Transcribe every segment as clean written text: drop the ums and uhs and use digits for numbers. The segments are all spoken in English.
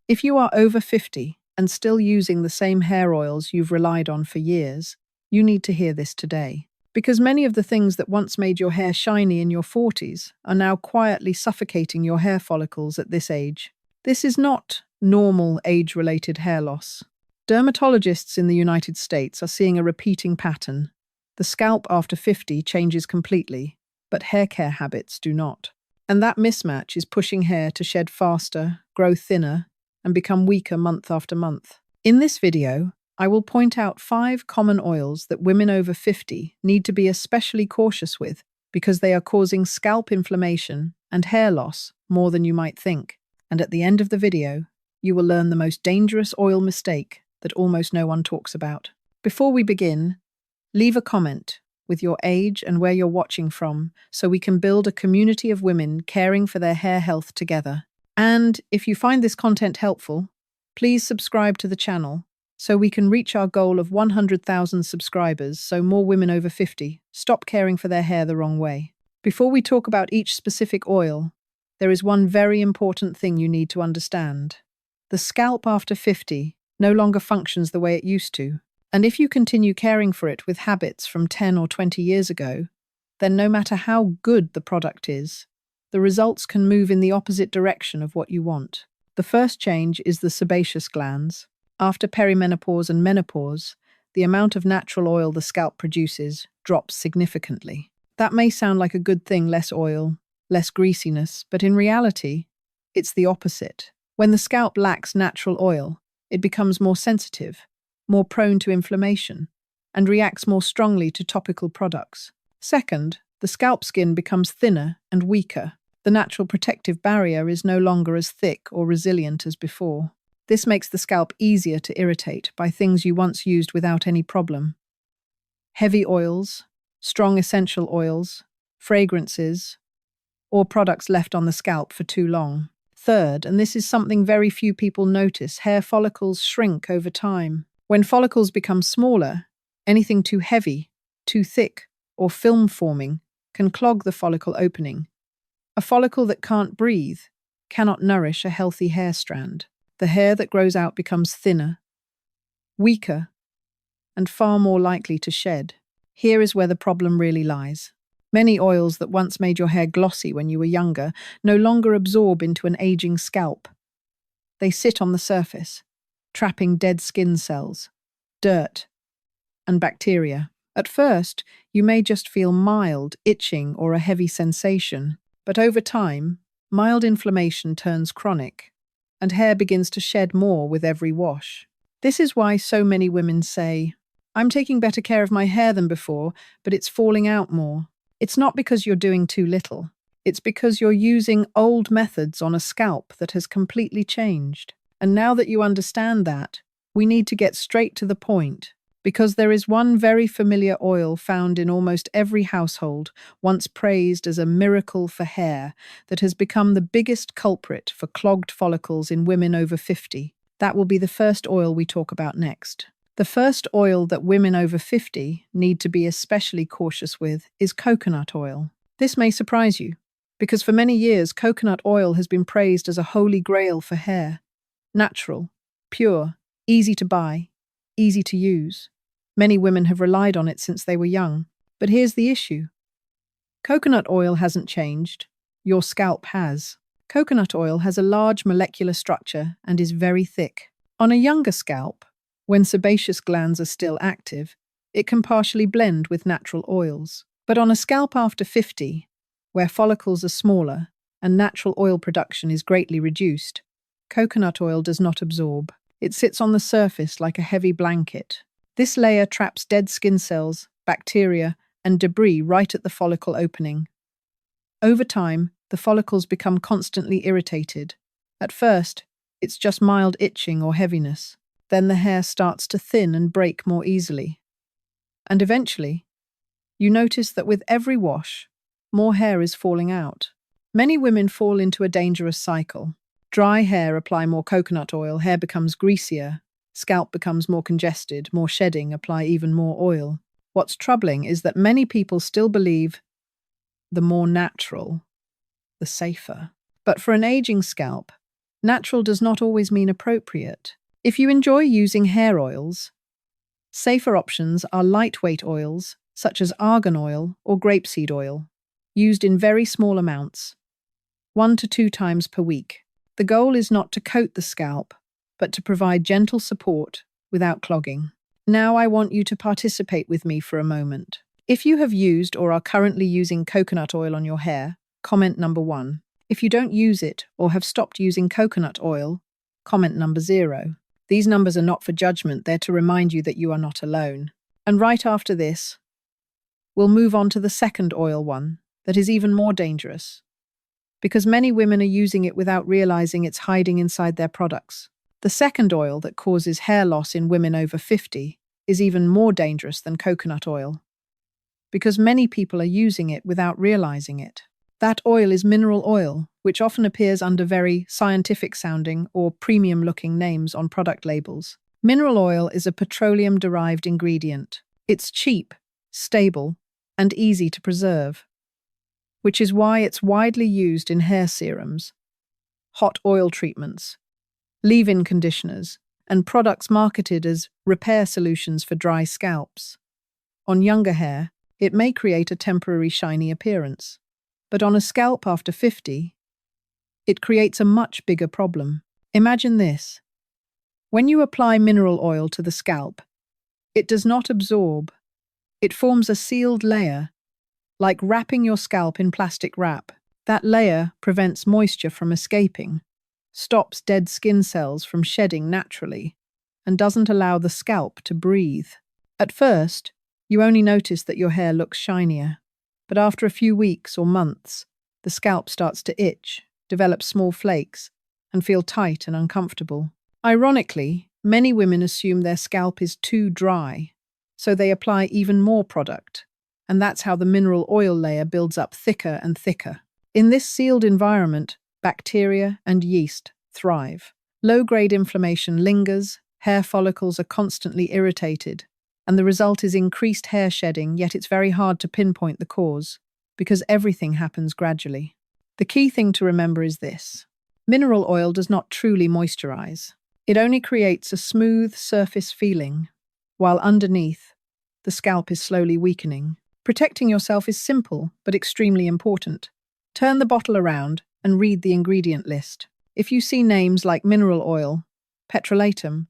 If you are over 50 and still using the same hair oils you've relied on for years, you need to hear this today. Because many of the things that once made your hair shiny in your 40s are now quietly suffocating your hair follicles at this age. This is not normal age-related hair loss. Dermatologists in the United States are seeing a repeating pattern. The scalp after 50 changes completely, but hair care habits do not. And that mismatch is pushing hair to shed faster, grow thinner, and become weaker month after month. In this video, I will point out 5 common oils that women over 50 need to be especially cautious with because they are causing scalp inflammation and hair loss more than you might think. And at the end of the video, you will learn the most dangerous oil mistake that almost no one talks about. Before we begin, leave a comment with your age and where you're watching from so we can build a community of women caring for their hair health together. And if you find this content helpful, please subscribe to the channel so we can reach our goal of 100,000 subscribers so more women over 50 stop caring for their hair the wrong way. Before we talk about each specific oil, there is one very important thing you need to understand. The scalp after 50 no longer functions the way it used to. And if you continue caring for it with habits from 10 or 20 years ago, then no matter how good the product is, the results can move in the opposite direction of what you want. The first change is the sebaceous glands. After perimenopause and menopause, the amount of natural oil the scalp produces drops significantly. That may sound like a good thing, less oil, less greasiness, but in reality, it's the opposite. When the scalp lacks natural oil, it becomes more sensitive, more prone to inflammation, and reacts more strongly to topical products. Second, the scalp skin becomes thinner and weaker. The natural protective barrier is no longer as thick or resilient as before. This makes the scalp easier to irritate by things you once used without any problem. Heavy oils, strong essential oils, fragrances, or products left on the scalp for too long. Third, and this is something very few people notice, hair follicles shrink over time. When follicles become smaller, anything too heavy, too thick, or film-forming can clog the follicle opening. A follicle that can't breathe cannot nourish a healthy hair strand. The hair that grows out becomes thinner, weaker, and far more likely to shed. Here is where the problem really lies. Many oils that once made your hair glossy when you were younger no longer absorb into an aging scalp. They sit on the surface, trapping dead skin cells, dirt, and bacteria. At first, you may just feel mild itching or a heavy sensation, but over time, mild inflammation turns chronic, and hair begins to shed more with every wash. This is why so many women say, "I'm taking better care of my hair than before, but it's falling out more." It's not because you're doing too little. It's because you're using old methods on a scalp that has completely changed. And now that you understand that, we need to get straight to the point, because there is one very familiar oil found in almost every household, once praised as a miracle for hair, that has become the biggest culprit for clogged follicles in women over 50. That will be the first oil we talk about next. The first oil that women over 50 need to be especially cautious with is coconut oil. This may surprise you, because for many years coconut oil has been praised as a holy grail for hair. Natural, pure, easy to buy, easy to use. Many women have relied on it since they were young. But here's the issue. Coconut oil hasn't changed. Your scalp has. Coconut oil has a large molecular structure and is very thick. On a younger scalp, when sebaceous glands are still active, it can partially blend with natural oils. But on a scalp after 50, where follicles are smaller and natural oil production is greatly reduced, coconut oil does not absorb. It sits on the surface like a heavy blanket. This layer traps dead skin cells, bacteria, and debris right at the follicle opening. Over time, the follicles become constantly irritated. At first, it's just mild itching or heaviness. Then the hair starts to thin and break more easily. And eventually, you notice that with every wash, more hair is falling out. Many women fall into a dangerous cycle. Dry hair, apply more coconut oil, hair becomes greasier, scalp becomes more congested, more shedding, apply even more oil. What's troubling is that many people still believe the more natural, the safer. But for an aging scalp, Natural does not always mean appropriate. If you enjoy using hair oils, safer options are lightweight oils, such as argan oil or grapeseed oil, used in very small amounts, 1 to 2 times per week. The goal is not to coat the scalp, but to provide gentle support without clogging. Now I want you to participate with me for a moment. If you have used or are currently using coconut oil on your hair, comment number 1. If you don't use it or have stopped using coconut oil, comment number 0. These numbers are not for judgment, they're to remind you that you are not alone. And right after this, we'll move on to the second oil one, that is even more dangerous, because many women are using it without realizing it's hiding inside their products. The second oil that causes hair loss in women over 50 is even more dangerous than coconut oil, because many people are using it without realizing it. That oil is mineral oil, which often appears under very scientific-sounding or premium-looking names on product labels. Mineral oil is a petroleum-derived ingredient. It's cheap, stable, and easy to preserve, which is why it's widely used in hair serums, hot oil treatments, leave-in conditioners, and products marketed as repair solutions for dry scalps. On younger hair, it may create a temporary shiny appearance, but on a scalp after 50, it creates a much bigger problem. Imagine this. When you apply mineral oil to the scalp, it does not absorb. It forms a sealed layer, like wrapping your scalp in plastic wrap. That layer prevents moisture from escaping, stops dead skin cells from shedding naturally, and doesn't allow the scalp to breathe. At first, you only notice that your hair looks shinier, but after a few weeks or months, the scalp starts to itch, develop small flakes, and feel tight and uncomfortable. Ironically, many women assume their scalp is too dry, so they apply even more product, and that's how the mineral oil layer builds up thicker and thicker. In this sealed environment, bacteria and yeast thrive. Low-grade inflammation lingers, hair follicles are constantly irritated, and the result is increased hair shedding, yet it's very hard to pinpoint the cause, because everything happens gradually. The key thing to remember is this. Mineral oil does not truly moisturize. It only creates a smooth surface feeling, while underneath, the scalp is slowly weakening. Protecting yourself is simple, but extremely important. Turn the bottle around and read the ingredient list. If you see names like mineral oil, petrolatum,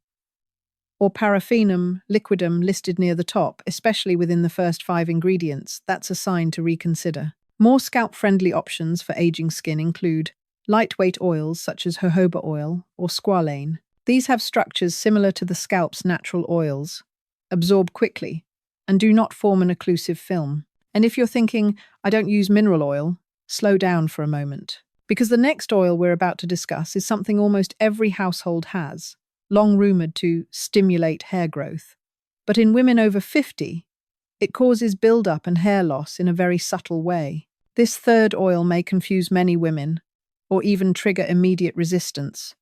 or paraffinum liquidum listed near the top, especially within the first 5 ingredients, that's a sign to reconsider. More scalp-friendly options for aging skin include lightweight oils such as jojoba oil or squalane. These have structures similar to the scalp's natural oils, absorb quickly, and do not form an occlusive film. And if you're thinking, I don't use mineral oil, slow down for a moment, because the next oil we're about to discuss is something almost every household has, long rumored to stimulate hair growth. But in women over 50, it causes buildup and hair loss in a very subtle way. This third oil may confuse many women, or even trigger immediate resistance.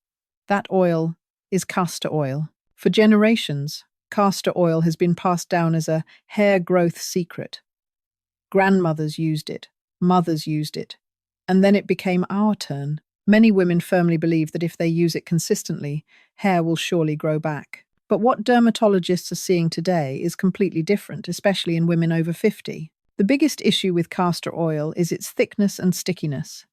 That oil is castor oil. For generations, castor oil has been passed down as a hair growth secret. Grandmothers used it, mothers used it, and then it became our turn. Many women firmly believe that if they use it consistently, hair will surely grow back. But what dermatologists are seeing today is completely different, especially in women over 50. The biggest issue with castor oil is its thickness and stickiness.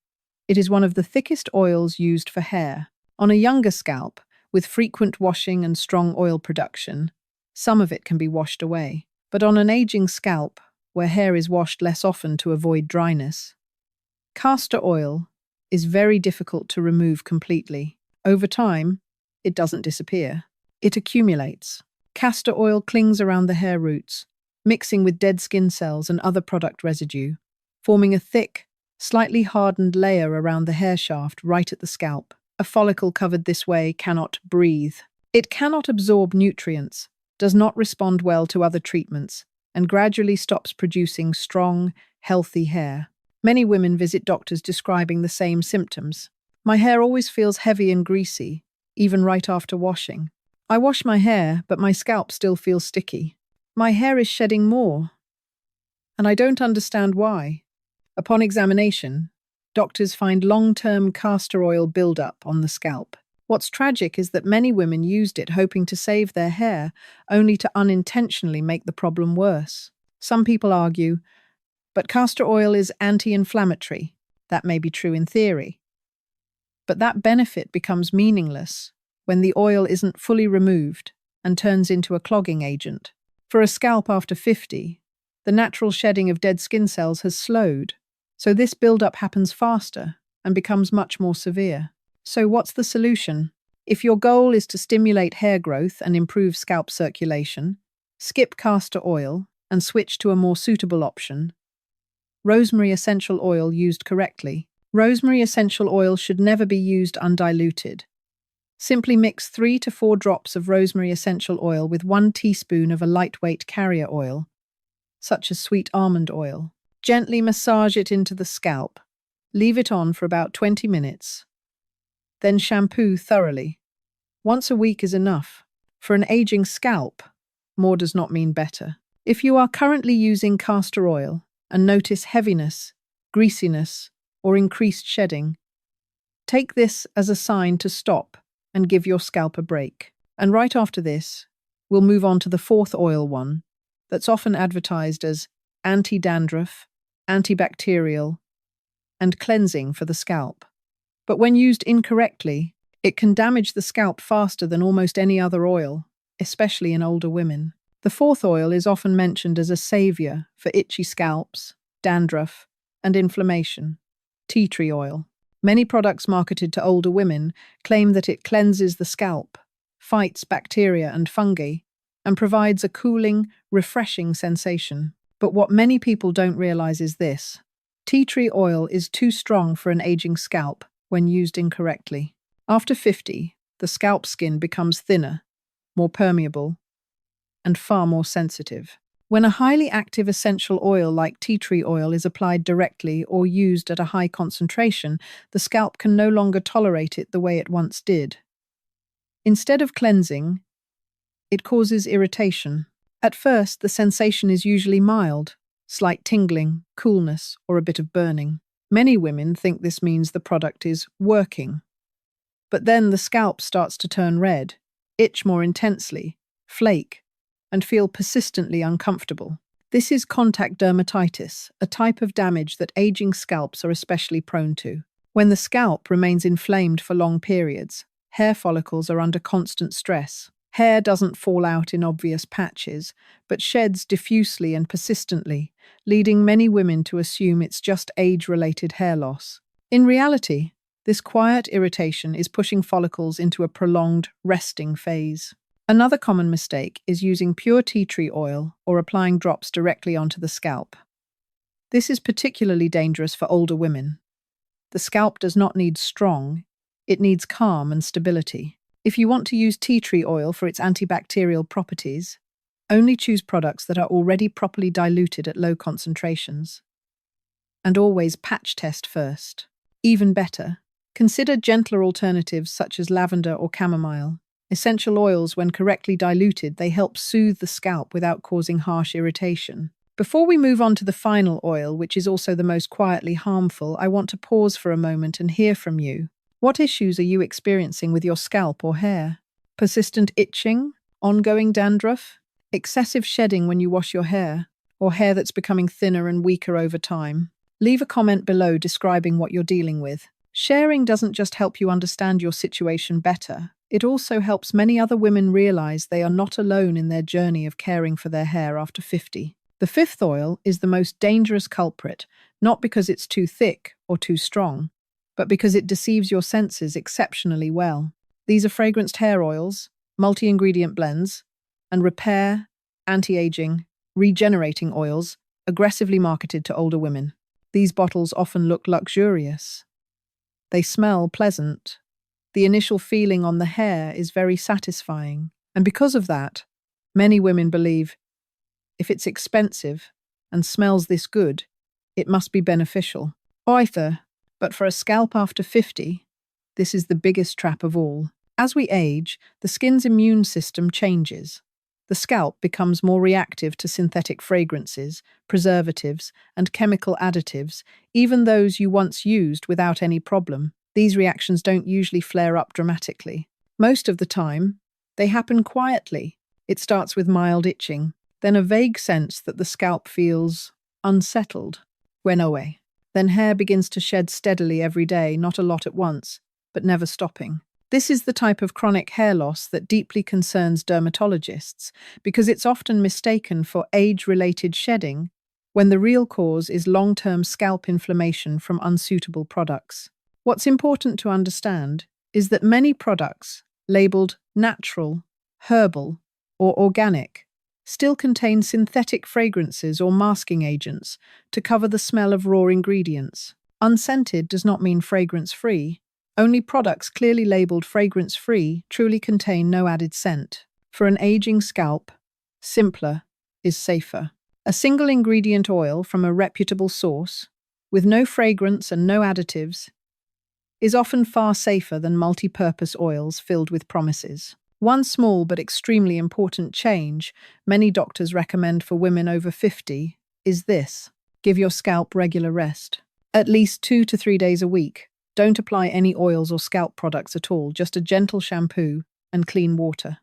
It is one of the thickest oils used for hair. On a younger scalp, with frequent washing and strong oil production, some of it can be washed away. But on an aging scalp, where hair is washed less often to avoid dryness, castor oil is very difficult to remove completely. Over time, it doesn't disappear. It accumulates. Castor oil clings around the hair roots, mixing with dead skin cells and other product residue, forming a thick, slightly hardened layer around the hair shaft right at the scalp. A follicle covered this way cannot breathe. It cannot absorb nutrients, does not respond well to other treatments, and gradually stops producing strong, healthy hair. Many women visit doctors describing the same symptoms. My hair always feels heavy and greasy, even right after washing. I wash my hair, but my scalp still feels sticky. My hair is shedding more, and I don't understand why. Upon examination, doctors find long-term castor oil buildup on the scalp. What's tragic is that many women used it hoping to save their hair, only to unintentionally make the problem worse. Some people argue, but castor oil is anti-inflammatory. That may be true in theory. But that benefit becomes meaningless when the oil isn't fully removed and turns into a clogging agent. For a scalp after 50, the natural shedding of dead skin cells has slowed, so this buildup happens faster and becomes much more severe. So what's the solution? If your goal is to stimulate hair growth and improve scalp circulation, skip castor oil and switch to a more suitable option: rosemary essential oil used correctly. Rosemary essential oil should never be used undiluted. Simply mix 3 to 4 drops of rosemary essential oil with 1 teaspoon of a lightweight carrier oil, such as sweet almond oil. Gently massage it into the scalp. Leave it on for about 20 minutes. Then shampoo thoroughly. Once a week is enough. For an aging scalp, more does not mean better. If you are currently using castor oil and notice heaviness, greasiness, or increased shedding, take this as a sign to stop and give your scalp a break. And right after this, we'll move on to the fourth oil one that's often advertised as anti-dandruff, antibacterial, and cleansing for the scalp. But when used incorrectly, it can damage the scalp faster than almost any other oil, especially in older women. The fourth oil is often mentioned as a savior for itchy scalps, dandruff, and inflammation: tea tree oil. Many products marketed to older women claim that it cleanses the scalp, fights bacteria and fungi, and provides a cooling, refreshing sensation. But what many people don't realize is this: tea tree oil is too strong for an aging scalp when used incorrectly. After 50, the scalp skin becomes thinner, more permeable, and far more sensitive. When a highly active essential oil like tea tree oil is applied directly or used at a high concentration, the scalp can no longer tolerate it the way it once did. Instead of cleansing, it causes irritation. At first, the sensation is usually mild: slight tingling, coolness, or a bit of burning. Many women think this means the product is working. But then the scalp starts to turn red, itch more intensely, flake, and feel persistently uncomfortable. This is contact dermatitis, a type of damage that aging scalps are especially prone to. When the scalp remains inflamed for long periods, hair follicles are under constant stress. Hair doesn't fall out in obvious patches, but sheds diffusely and persistently, leading many women to assume it's just age-related hair loss. In reality, this quiet irritation is pushing follicles into a prolonged resting phase. Another common mistake is using pure tea tree oil or applying drops directly onto the scalp. This is particularly dangerous for older women. The scalp does not need strong, it needs calm and stability. If you want to use tea tree oil for its antibacterial properties, only choose products that are already properly diluted at low concentrations. And always patch test first. Even better, consider gentler alternatives such as lavender or chamomile. Essential oils, when correctly diluted, they help soothe the scalp without causing harsh irritation. Before we move on to the final oil, which is also the most quietly harmful, I want to pause for a moment and hear from you. What issues are you experiencing with your scalp or hair? Persistent itching? Ongoing dandruff? Excessive shedding when you wash your hair? Or hair that's becoming thinner and weaker over time? Leave a comment below describing what you're dealing with. Sharing doesn't just help you understand your situation better, it also helps many other women realize they are not alone in their journey of caring for their hair after 50. The fifth oil is the most dangerous culprit, not because it's too thick or too strong, but because it deceives your senses exceptionally well. These are fragranced hair oils, multi-ingredient blends, and repair, anti-aging, regenerating oils aggressively marketed to older women. These bottles often look luxurious. They smell pleasant. The initial feeling on the hair is very satisfying. And because of that, many women believe if it's expensive and smells this good, it must be beneficial. Either. But for a scalp after 50, this is the biggest trap of all. As we age, the skin's immune system changes. the scalp becomes more reactive to synthetic fragrances, preservatives, and chemical additives, even those you once used without any problem. These reactions don't usually flare up dramatically. Most of the time, they happen quietly. It starts with mild itching, then a vague sense that the scalp feels unsettled when away. Then hair begins to shed steadily every day, not a lot at once, but never stopping. This is the type of chronic hair loss that deeply concerns dermatologists because it's often mistaken for age-related shedding when the real cause is long-term scalp inflammation from unsuitable products. What's important to understand is that many products labeled natural, herbal, or organic still contain synthetic fragrances or masking agents to cover the smell of raw ingredients. Unscented does not mean fragrance-free. Only products clearly labeled fragrance-free truly contain no added scent. For an aging scalp, simpler is safer. A single ingredient oil from a reputable source, with no fragrance and no additives, is often far safer than multi-purpose oils filled with promises. One small but extremely important change many doctors recommend for women over 50 is this: give your scalp regular rest. At least 2 to 3 days a week. Don't apply any oils or scalp products at all, just a gentle shampoo and clean water.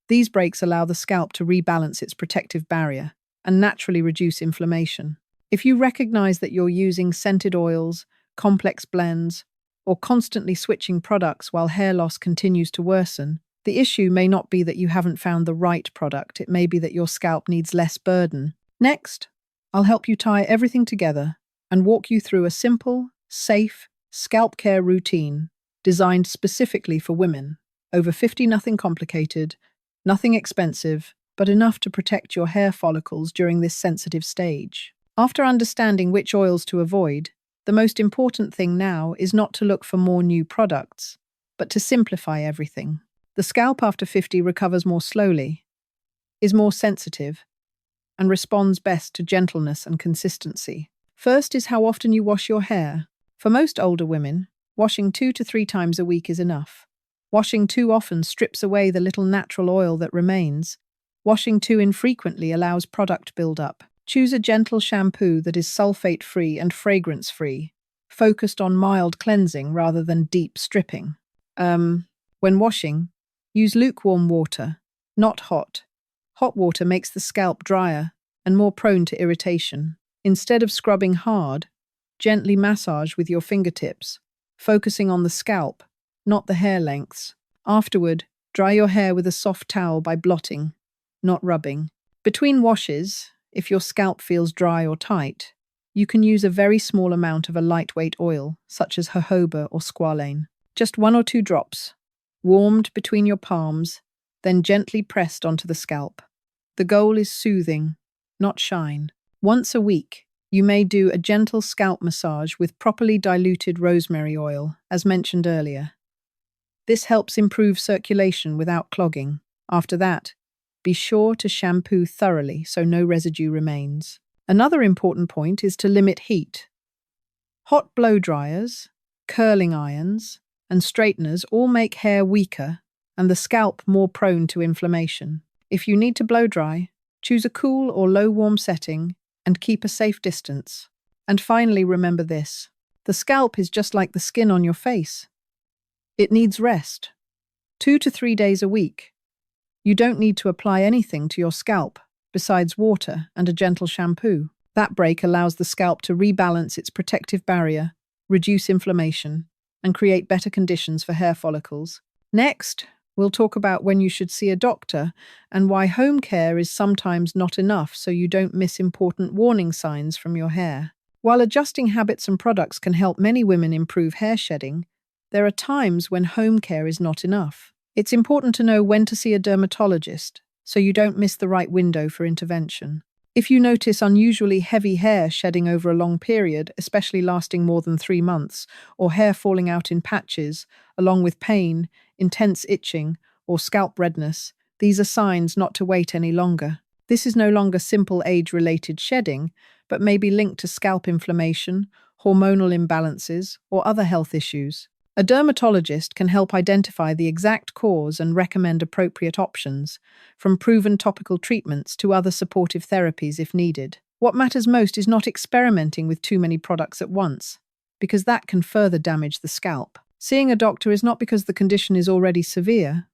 These breaks allow the scalp to rebalance its protective barrier and naturally reduce inflammation. If you recognize that you're using scented oils, complex blends, or constantly switching products while hair loss continues to worsen, the issue may not be that you haven't found the right product, it may be that your scalp needs less burden. Next, I'll help you tie everything together and walk you through a simple, safe scalp care routine designed specifically for women. Over 50, nothing complicated, nothing expensive, but enough to protect your hair follicles during this sensitive stage. After understanding which oils to avoid, the most important thing now is not to look for more new products, but to simplify everything. The scalp after 50 recovers more slowly, is more sensitive, and responds best to gentleness and consistency. First is how often you wash your hair. For most older women, washing 2 to 3 times a week is enough. Washing too often strips away the little natural oil that remains. Washing too infrequently allows product buildup. Choose a gentle shampoo that is sulfate-free and fragrance-free, focused on mild cleansing rather than deep stripping. When washing, use lukewarm water, not hot. Hot water makes the scalp drier and more prone to irritation. Instead of scrubbing hard, gently massage with your fingertips, focusing on the scalp, not the hair lengths. Afterward, dry your hair with a soft towel by blotting, not rubbing. Between washes, if your scalp feels dry or tight, you can use a very small amount of a lightweight oil, such as jojoba or squalane. Just 1 or 2 drops, warmed between your palms, then gently pressed onto the scalp. The goal is soothing, not shine. Once a week, you may do a gentle scalp massage with properly diluted rosemary oil, as mentioned earlier. This helps improve circulation without clogging. After that, be sure to shampoo thoroughly so no residue remains. Another important point is to limit heat. Hot blow dryers, curling irons, and straighteners all make hair weaker and the scalp more prone to inflammation. If you need to blow dry, choose a cool or low warm setting and keep a safe distance. And finally, remember this: the scalp is just like the skin on your face. It needs rest. 2 to 3 days a week. You don't need to apply anything to your scalp besides water and a gentle shampoo. That break allows the scalp to rebalance its protective barrier, reduce inflammation, and create better conditions for hair follicles. Next, we'll talk about when you should see a doctor and why home care is sometimes not enough so you don't miss important warning signs from your hair. While adjusting habits and products can help many women improve hair shedding, there are times when home care is not enough. It's important to know when to see a dermatologist so you don't miss the right window for intervention. If you notice unusually heavy hair shedding over a long period, especially lasting more than 3 months, or hair falling out in patches, along with pain, intense itching, or scalp redness, these are signs not to wait any longer. This is no longer simple age-related shedding, but may be linked to scalp inflammation, hormonal imbalances, or other health issues. A dermatologist can help identify the exact cause and recommend appropriate options, from proven topical treatments to other supportive therapies if needed. What matters most is not experimenting with too many products at once, because that can further damage the scalp. Seeing a doctor is not because the condition is already severe,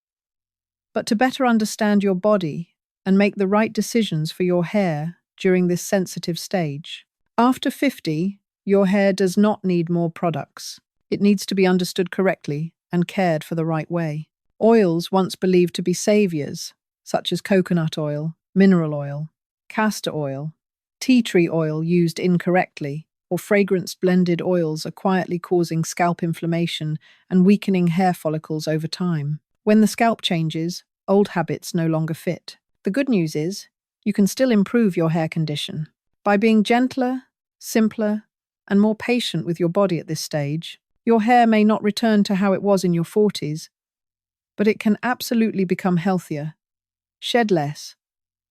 but to better understand your body and make the right decisions for your hair during this sensitive stage. After 50, your hair does not need more products. It needs to be understood correctly and cared for the right way. Oils once believed to be saviors, such as coconut oil, mineral oil, castor oil, tea tree oil used incorrectly, or fragrance-blended oils are quietly causing scalp inflammation and weakening hair follicles over time. When the scalp changes, old habits no longer fit. The good news is, you can still improve your hair condition. By being gentler, simpler, and more patient with your body at this stage, your hair may not return to how it was in your 40s, but it can absolutely become healthier, shed less,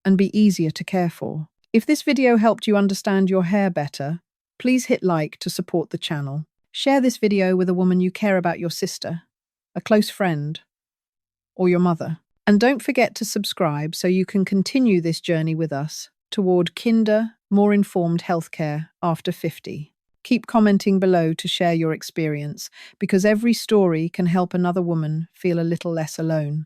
and be easier to care for. If this video helped you understand your hair better, please hit like to support the channel. Share this video with a woman you care about, your sister, a close friend, or your mother. And don't forget to subscribe so you can continue this journey with us toward kinder, more informed healthcare after 50. Keep commenting below to share your experience, because every story can help another woman feel a little less alone.